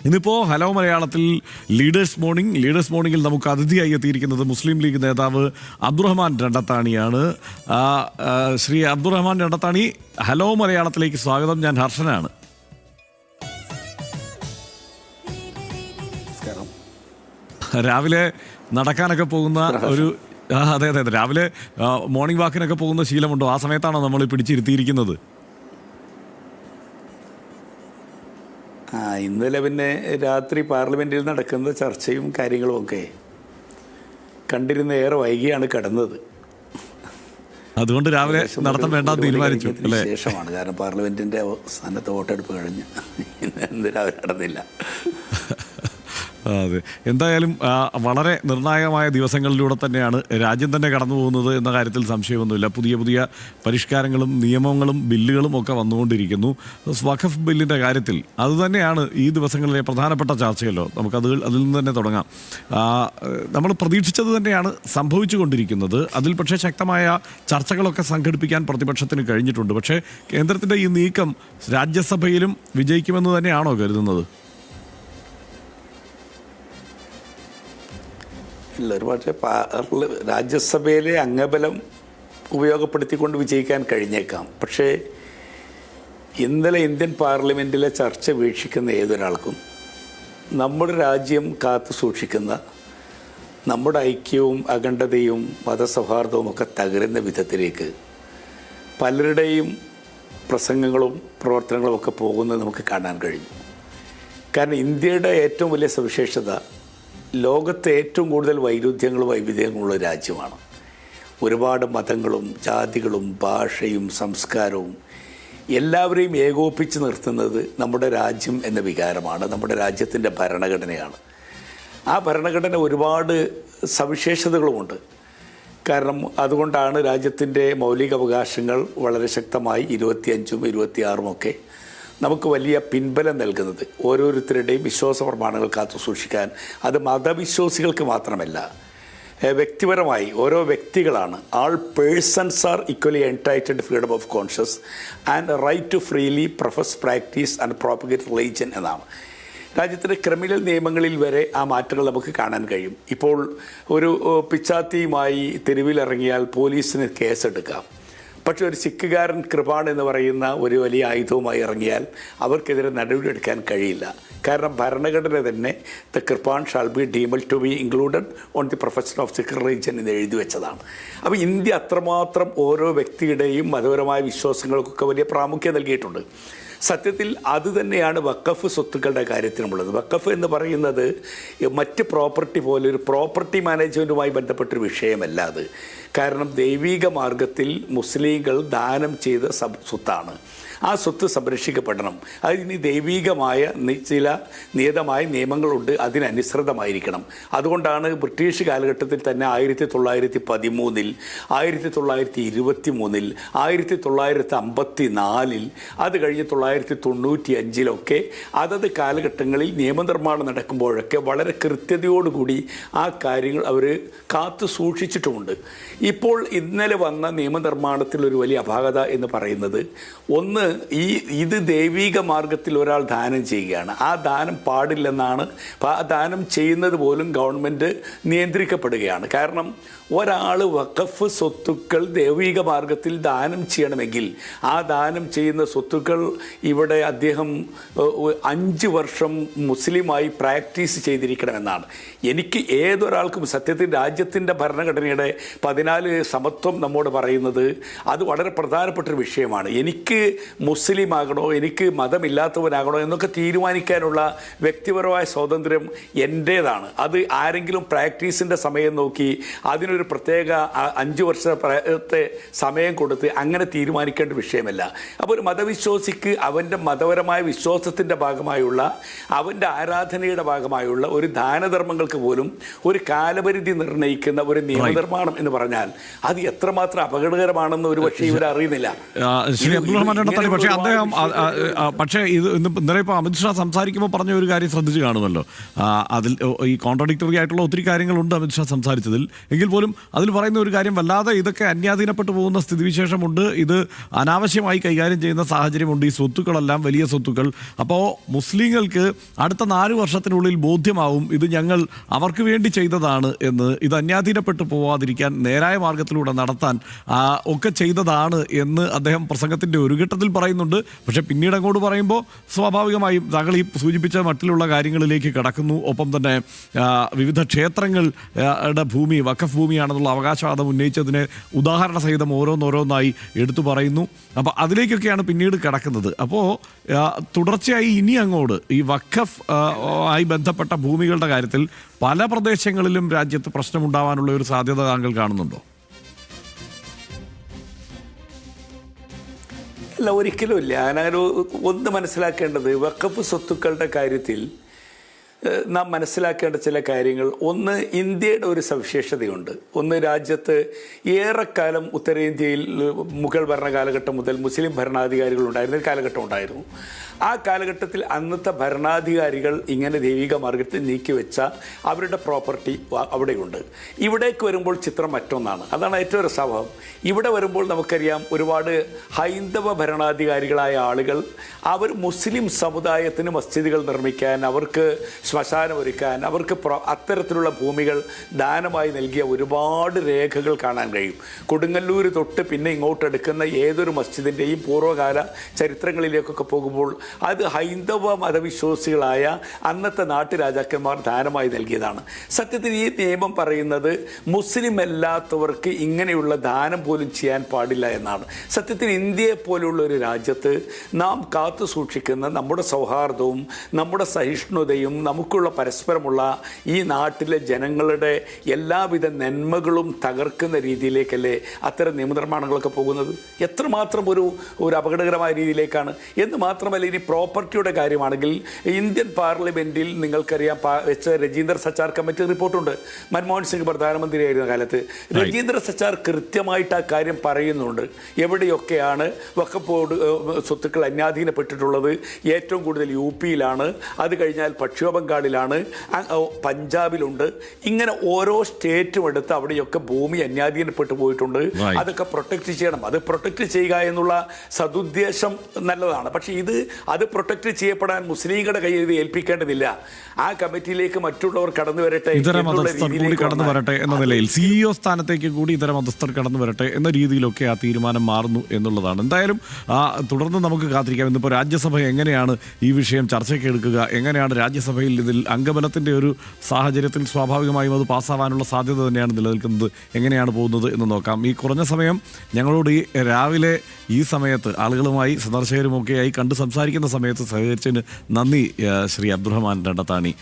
ഇന്നിപ്പോൾ ഹലോ മലയാളത്തിൽ ലീഡേഴ്സ് മോർണിംഗിൽ നമുക്ക് അതിഥിയായി എത്തിയിരിക്കുന്നത് മുസ്ലിം ലീഗ് നേതാവ് അബ്ദുറഹ്മാൻ രണ്ടത്താണിയാണ്. ശ്രീ അബ്ദുറഹ്മാൻ രണ്ടത്താണി, ഹലോ മലയാളത്തിലേക്ക് സ്വാഗതം. ഞാൻ ഹർഷനാണ്. രാവിലെ നടക്കാനൊക്കെ പോകുന്ന ഒരു അതെ, രാവിലെ മോർണിംഗ് വാക്കിനൊക്കെ പോകുന്ന ശീലമുണ്ടോ? ആ സമയത്താണോ നമ്മൾ പിടിച്ചിരുത്തിയിരിക്കുന്നത്? ഇന്നലെ പിന്നെ രാത്രി പാർലമെൻറ്റിൽ നടക്കുന്ന ചർച്ചയും കാര്യങ്ങളും ഒക്കെ കണ്ടിരുന്ന ഏറെ വൈകിയാണ് കിടന്നത്. അതുകൊണ്ട് രാവിലെ നടത്താൻ വേണ്ടെന്ന് തീരുമാനിച്ചു അല്ലേ? ശേഷമാണ്, കാരണം പാർലമെൻറ്റിൻ്റെ സ്ഥാനത്ത് വോട്ടെടുപ്പ് കഴിഞ്ഞ് ഇന്ന് രാവിലെ നടന്നില്ല. അതെ, എന്തായാലും വളരെ നിർണായകമായ ദിവസങ്ങളിലൂടെ തന്നെയാണ് രാജ്യം തന്നെ കടന്നു പോകുന്നത് എന്ന കാര്യത്തിൽ സംശയമൊന്നുമില്ല. പുതിയ പുതിയ പരിഷ്കാരങ്ങളും നിയമങ്ങളും ബില്ലുകളും ഒക്കെ വന്നുകൊണ്ടിരിക്കുന്നു. വഖഫ് ബില്ലിൻ്റെ കാര്യത്തിൽ അതുതന്നെയാണ് ഈ ദിവസങ്ങളിലെ പ്രധാനപ്പെട്ട ചർച്ചയല്ലോ. അതിൽ നിന്ന് തന്നെ തുടങ്ങാം. നമ്മൾ പ്രതീക്ഷിച്ചത് തന്നെയാണ് സംഭവിച്ചു കൊണ്ടിരിക്കുന്നത്. അതിൽ പക്ഷേ ശക്തമായ ചർച്ചകളൊക്കെ സംഘടിപ്പിക്കാൻ പ്രതിപക്ഷത്തിന് കഴിഞ്ഞിട്ടുണ്ട്. പക്ഷേ കേന്ദ്രത്തിൻ്റെ ഈ നീക്കം രാജ്യസഭയിലും വിജയിക്കുമെന്ന് തന്നെയാണോ കരുതുന്നത്? ഇല്ല, ഒരു പക്ഷേ രാജ്യസഭയിലെ അംഗബലം ഉപയോഗപ്പെടുത്തിക്കൊണ്ട് വിജയിക്കാൻ കഴിഞ്ഞേക്കാം. പക്ഷേ ഇന്നലെ ഇന്ത്യൻ പാർലമെൻറ്റിലെ ചർച്ച വീക്ഷിക്കുന്ന ഏതൊരാൾക്കും നമ്മുടെ രാജ്യം കാത്തു സൂക്ഷിക്കുന്ന നമ്മുടെ ഐക്യവും അഖണ്ഡതയും മതസൗഹാർദ്ദവും ഒക്കെ തകരുന്ന വിധത്തിലേക്ക് പലരുടെയും പ്രസംഗങ്ങളും പ്രവർത്തനങ്ങളും ഒക്കെ പോകുന്നത് നമുക്ക് കാണാൻ കഴിഞ്ഞു. കാരണം ഇന്ത്യയുടെ ഏറ്റവും വലിയ സവിശേഷത ലോകത്തെ ഏറ്റവും കൂടുതൽ വൈരുദ്ധ്യങ്ങളും വൈവിധ്യങ്ങളുള്ള രാജ്യമാണ്. ഒരുപാട് മതങ്ങളും ജാതികളും ഭാഷയും സംസ്കാരവും എല്ലാവരെയും ഏകോപിപ്പിച്ച് നിർത്തുന്നത് നമ്മുടെ രാജ്യം എന്ന വികാരമാണ്, നമ്മുടെ രാജ്യത്തിൻ്റെ ഭരണഘടനയാണ്. ആ ഭരണഘടന ഒരുപാട് സവിശേഷതകളുമുണ്ട്. കാരണം അതുകൊണ്ടാണ് രാജ്യത്തിൻ്റെ മൗലികാവകാശങ്ങൾ വളരെ ശക്തമായി 25ഉം 26ഉം ഒക്കെ നമുക്ക് വലിയ പിൻബലം നൽകുന്നത്. ഓരോരുത്തരുടെയും വിശ്വാസ പ്രമാണങ്ങൾ കാത്തു സൂക്ഷിക്കാൻ, അത് മതവിശ്വാസികൾക്ക് മാത്രമല്ല, വ്യക്തിപരമായി ഓരോ വ്യക്തികളാണ്. All persons are equally entitled freedom of conscious and right to freely profess practice and propagate religion എന്നാണ്. രാജ്യത്തിൻ്റെ ക്രിമിനൽ നിയമങ്ങളിൽ വരെ ആ മാറ്റങ്ങൾ നമുക്ക് കാണാൻ കഴിയും. ഇപ്പോൾ ഒരു പിച്ചാത്തിയുമായി തെരുവിലിറങ്ങിയാൽ പോലീസിന് കേസെടുക്കാം. പക്ഷേ ഒരു സിഖുകാരൻ കൃപാൺ എന്ന് പറയുന്ന ഒരു വലിയ ആയുധവുമായി ഇറങ്ങിയാൽ അവർക്കെതിരെ നടപടിയെടുക്കാൻ കഴിയില്ല. കാരണം ഭരണഘടന തന്നെ the kirpan shall be deemed to be included on the profession of Sikh religion എന്ന് എഴുതി വെച്ചതാണ്. അപ്പോൾ ഇന്ത്യ അത്രമാത്രം ഓരോ വ്യക്തിയുടെയും മതപരമായ വിശ്വാസങ്ങൾക്കൊക്കെ വലിയ പ്രാമുഖ്യം നൽകിയിട്ടുണ്ട്. സത്യത്തിൽ അത് തന്നെയാണ് വഖഫ് സ്വത്തുക്കളുടെ കാര്യത്തിനുമുള്ളത്. വഖഫ് എന്ന് പറയുന്നത് മറ്റ് പ്രോപ്പർട്ടി പോലെ ഒരു പ്രോപ്പർട്ടി മാനേജ്മെൻറ്റുമായി ബന്ധപ്പെട്ടൊരു വിഷയമല്ല അത്. കാരണം ദൈവിക മാർഗത്തിൽ മുസ്ലിങ്ങൾ ദാനം ചെയ്ത സ്വത്താണ്. ആ സ്വത്ത് സംരക്ഷിക്കപ്പെടണം. അതിന് ദൈവികമായ ചില നിയതമായ നിയമങ്ങളുണ്ട്, അതിനനുസൃതമായിരിക്കണം. അതുകൊണ്ടാണ് ബ്രിട്ടീഷ് കാലഘട്ടത്തിൽ തന്നെ 1913, 1923, 1954, അത് കഴിഞ്ഞ് 1995 അതത് കാലഘട്ടങ്ങളിൽ നിയമനിർമ്മാണം നടക്കുമ്പോഴൊക്കെ വളരെ കൃത്യതയോടുകൂടി ആ കാര്യങ്ങൾ അവർ കാത്തു സൂക്ഷിച്ചിട്ടുമുണ്ട്. ഇപ്പോൾ ഇന്നലെ വന്ന നിയമനിർമ്മാണത്തിൽ ഒരു വലിയ അപാകത എന്ന് പറയുന്നത്, ഒന്ന്, ഇത് ദൈവിക മാർഗത്തിൽ ഒരാൾ ദാനം ചെയ്യുകയാണ്. ആ ദാനം പാടില്ലെന്നാണ്. ആ ദാനം ചെയ്യുന്നത് പോലും ഗവൺമെൻറ് നിയന്ത്രിക്കപ്പെടുകയാണ്. കാരണം ഒരാൾ വഖഫ് സ്വത്തുക്കൾ ദൈവിക മാർഗത്തിൽ ദാനം ചെയ്യണമെങ്കിൽ ആ ദാനം ചെയ്യുന്ന സ്വത്തുക്കൾ ഇവിടെ അദ്ദേഹം 5 വർഷം മുസ്ലിമായി പ്രാക്ടീസ് ചെയ്തിരിക്കണമെന്നാണ്. എനിക്ക് ഏതൊരാൾക്കും സത്യത്തിൽ രാജ്യത്തിൻ്റെ ഭരണഘടനയുടെ 14 സമത്വം നമ്മോട് പറയുന്നത് അത് വളരെ പ്രധാനപ്പെട്ടൊരു വിഷയമാണ്. എനിക്ക് മുസ്ലിം ആകണോ, എനിക്ക് മതമില്ലാത്തവനാകണോ എന്നൊക്കെ തീരുമാനിക്കാനുള്ള വ്യക്തിപരമായ സ്വാതന്ത്ര്യം എൻ്റേതാണ്. അത് ആരെങ്കിലും പ്രാക്ടീസിൻ്റെ സമയം നോക്കി അതിനൊരു പ്രത്യേക 5 വർഷത്തെ സമയം കൊടുത്ത് അങ്ങനെ തീരുമാനിക്കേണ്ട വിഷയമല്ല. അപ്പോൾ ഒരു മതവിശ്വാസിക്ക് അവൻ്റെ മതപരമായ വിശ്വാസത്തിൻ്റെ ഭാഗമായുള്ള, അവൻ്റെ ആരാധനയുടെ ഭാഗമായുള്ള ഒരു ദാനധർമ്മങ്ങൾക്ക് പോലും ഒരു കാലപരിധി നിർണ്ണയിക്കുന്ന ഒരു നിയമനിർമ്മാണം എന്ന് പറഞ്ഞാൽ അത് എത്രമാത്രം അപകടകരമാണെന്ന് ഒരു പക്ഷേ ഇവരറിയുന്നില്ല. മതി. പക്ഷേ അദ്ദേഹം പക്ഷേ ഇത് ഇന്നലെ ഇപ്പോൾ അമിത്ഷാ സംസാരിക്കുമ്പോൾ പറഞ്ഞ ഒരു കാര്യം ശ്രദ്ധിച്ചു കാണുമല്ലോ. അതിൽ ഈ കോൺട്രഡിക്ടറി ആയിട്ടുള്ള ഒത്തിരി കാര്യങ്ങളുണ്ട് അമിത്ഷാ സംസാരിച്ചതിൽ. എങ്കിൽ പോലും അതിൽ പറയുന്ന ഒരു കാര്യം, വല്ലാതെ ഇതൊക്കെ അന്യാധീനപ്പെട്ടു പോകുന്ന സ്ഥിതിവിശേഷമുണ്ട്, ഇത് അനാവശ്യമായി കൈകാര്യം ചെയ്യുന്ന സാഹചര്യമുണ്ട്, ഈ സ്വത്തുക്കളെല്ലാം വലിയ സ്വത്തുക്കൾ. അപ്പോൾ മുസ്ലിങ്ങൾക്ക് അടുത്ത 4 വർഷത്തിനുള്ളിൽ ബോധ്യമാവും ഇത് ഞങ്ങൾ അവർക്ക് വേണ്ടി ചെയ്തതാണ് എന്ന്, ഇത് അന്യാധീനപ്പെട്ടു പോവാതിരിക്കാൻ നേരായ മാർഗത്തിലൂടെ നടത്താൻ ഒക്കെ ചെയ്തതാണ് എന്ന് അദ്ദേഹം പ്രസംഗത്തിൻ്റെ ഒരു ഘട്ടത്തിൽ പറയുന്നുണ്ട്. പക്ഷേ പിന്നീട് അങ്ങോട്ട് പറയുമ്പോൾ സ്വാഭാവികമായും താങ്കൾ ഈ സൂചിപ്പിച്ച മട്ടിലുള്ള കാര്യങ്ങളിലേക്ക് കടക്കുന്നു. ഒപ്പം തന്നെ വിവിധ ക്ഷേത്രങ്ങളുടെ ഭൂമി വഖഫ് ഭൂമിയാണെന്നുള്ള അവകാശവാദം ഉന്നയിച്ചതിന് ഉദാഹരണ സഹിതം ഓരോന്നോരോന്നായി എടുത്തു പറയുന്നു. അപ്പോൾ അതിലേക്കൊക്കെയാണ് പിന്നീട് കിടക്കുന്നത്. അപ്പോൾ തുടർച്ചയായി ഇനി അങ്ങോട്ട് ഈ വഖഫ് ആയി ബന്ധപ്പെട്ട ഭൂമികളുടെ കാര്യത്തിൽ പല പ്രദേശങ്ങളിലും രാജ്യത്ത് പ്രശ്നമുണ്ടാവാനുള്ള ഒരു സാധ്യത താങ്കൾ കാണുന്നുണ്ടോ? അല്ല, ഒരിക്കലും ഇല്ല. ഞാനൊരു ഒന്ന് മനസ്സിലാക്കേണ്ടത്, വഖഫ് സ്വത്തുക്കളുടെ കാര്യത്തിൽ നാം മനസ്സിലാക്കേണ്ട ചില കാര്യങ്ങൾ. ഒന്ന്, ഇന്ത്യയുടെ ഒരു സവിശേഷതയുണ്ട്. ഒന്ന്, രാജ്യത്ത് ഏറെക്കാലം ഉത്തരേന്ത്യയിൽ മുഗൾ ഭരണകാലഘട്ടം മുതൽ മുസ്ലിം ഭരണാധികാരികൾ ഉണ്ടായിരുന്ന ഒരു കാലഘട്ടം ഉണ്ടായിരുന്നു. ആ കാലഘട്ടത്തിൽ അന്നത്തെ ഭരണാധികാരികൾ ഇങ്ങനെ ദൈവിക മാർഗത്തിൽ നീക്കിവെച്ച അവരുടെ പ്രോപ്പർട്ടി അവിടെയുണ്ട്. ഇവിടേക്ക് വരുമ്പോൾ ചിത്രം മറ്റൊന്നാണ്. അതാണ് ഏറ്റവും രസഭാവം. ഇവിടെ വരുമ്പോൾ നമുക്കറിയാം, ഒരുപാട് ഹൈന്ദവ ഭരണാധികാരികളായ ആളുകൾ അവർ മുസ്ലിം സമുദായത്തിന് മസ്ജിദുകൾ നിർമ്മിക്കാൻ, അവർക്ക് ശ്മശാനം ഒരുക്കാൻ, അവർക്ക് അത്തരത്തിലുള്ള ഭൂമികൾ ദാനമായി നൽകിയ ഒരുപാട് രേഖകൾ കാണാൻ കഴിയും. കൊടുങ്ങല്ലൂർ തൊട്ട് പിന്നെ ഇങ്ങോട്ടെടുക്കുന്ന ഏതൊരു മസ്ജിദിൻ്റെയും പൂർവ്വകാല ചരിത്രങ്ങളിലേക്കൊക്കെ പോകുമ്പോൾ അത് ഹൈന്ദവ മതവിശ്വാസികളായ അന്നത്തെ നാട്ടുരാജാക്കന്മാർ ദാനമായി നൽകിയതാണ്. സത്യത്തിൽ ഈ നിയമം പറയുന്നത് മുസ്ലിം അല്ലാത്തവർക്ക് ഇങ്ങനെയുള്ള ദാനം പോലും ചെയ്യാൻ പാടില്ല എന്നാണ്. സത്യത്തിൽ ഇന്ത്യയെ പോലുള്ള ഒരു രാജ്യത്ത് നാം കാത്തു സൂക്ഷിക്കുന്ന നമ്മുടെ സൗഹാർദ്ദവും നമ്മുടെ സഹിഷ്ണുതയും നമുക്കുള്ള പരസ്പരമുള്ള ഈ നാട്ടിലെ ജനങ്ങളുടെ എല്ലാവിധ നന്മകളും തകർക്കുന്ന രീതിയിലേക്കല്ലേ അത്തരം നിയമനിർമ്മാണങ്ങളൊക്കെ പോകുന്നത്? എത്രമാത്രം ഒരു അപകടകരമായ രീതിയിലേക്കാണ് എന്ന് മാത്രമല്ല, ഇനി പ്രോപ്പർട്ടിയുടെ കാര്യമാണെങ്കിൽ ഇന്ത്യൻ പാർലമെൻറ്റിൽ നിങ്ങൾക്കറിയാം വെച്ച രജീന്ദർ സച്ചാർ കമ്മിറ്റി റിപ്പോർട്ടുണ്ട്. മൻമോഹൻ സിംഗ് പ്രധാനമന്ത്രിയായിരുന്ന കാലത്ത് രജീന്ദർ സച്ചാർ കൃത്യമായിട്ട് ആ കാര്യം പറയുന്നുണ്ട്. എവിടെയൊക്കെയാണ് വഖഫ് ബോർഡ് സ്വത്തുക്കൾ അന്യാധീനപ്പെട്ടിട്ടുള്ളത്? ഏറ്റവും കൂടുതൽ UP-യിലാണ്, അത് കഴിഞ്ഞാൽ പശ്ചിമ ബംഗാളിലാണ്, പഞ്ചാബിലുണ്ട്. ഇങ്ങനെ ഓരോ സ്റ്റേറ്റും എടുത്ത് അവിടെയൊക്കെ ഭൂമി അന്യാധീനപ്പെട്ടു പോയിട്ടുണ്ട്. അതൊക്കെ പ്രൊട്ടക്റ്റ് ചെയ്യണം. അത് പ്രൊട്ടക്റ്റ് ചെയ്യുക എന്നുള്ള സതുദ്ദേശം നല്ലതാണ്. പക്ഷേ അത് പ്രൊട്ടക്റ്റ് ചെയ്യപ്പെടാൻ മുസ്ലിങ്ങളുടെ കയ്യിൽ ഇത് ഏൽപ്പിക്കേണ്ടതില്ല. ആ കമ്മിറ്റിയിലേക്ക് മറ്റുള്ളവർ കടന്നു വരട്ടെ, ഇതര മതസ്ഥർ കൂടി കടന്നു വരട്ടെ എന്ന നിലയിൽ, CEO സ്ഥാനത്തേക്ക് കൂടി ഇതര മതസ്ഥർ കടന്നു വരട്ടെ എന്ന രീതിയിലൊക്കെ ആ തീരുമാനം മാറുന്നു എന്നുള്ളതാണ്. എന്തായാലും തുടർന്ന് നമുക്ക് കാത്തിരിക്കാം. ഇന്നിപ്പോൾ രാജ്യസഭ എങ്ങനെയാണ് ഈ വിഷയം ചർച്ചയ്ക്ക് എടുക്കുക, എങ്ങനെയാണ് രാജ്യസഭയിൽ ഇതിൽ അംഗബലത്തിൻ്റെ ഒരു സാഹചര്യത്തിൽ സ്വാഭാവികമായും അത് പാസ്സാവാനുള്ള സാധ്യത തന്നെയാണ് നിലനിൽക്കുന്നത്, എങ്ങനെയാണ് പോകുന്നത് എന്ന് നോക്കാം. ഈ കുറഞ്ഞ സമയം ഞങ്ങളോട് ഈ രാവിലെ ഈ സമയത്ത് ആളുകളുമായി സന്ദർശകരുമൊക്കെയായി കണ്ട് സംസാരിക്കുന്ന സമയത്ത് സഹകരിച്ചതിന് നന്ദി ശ്രീ അബ്ദുറഹ്മാൻ രണ്ടത്താണി.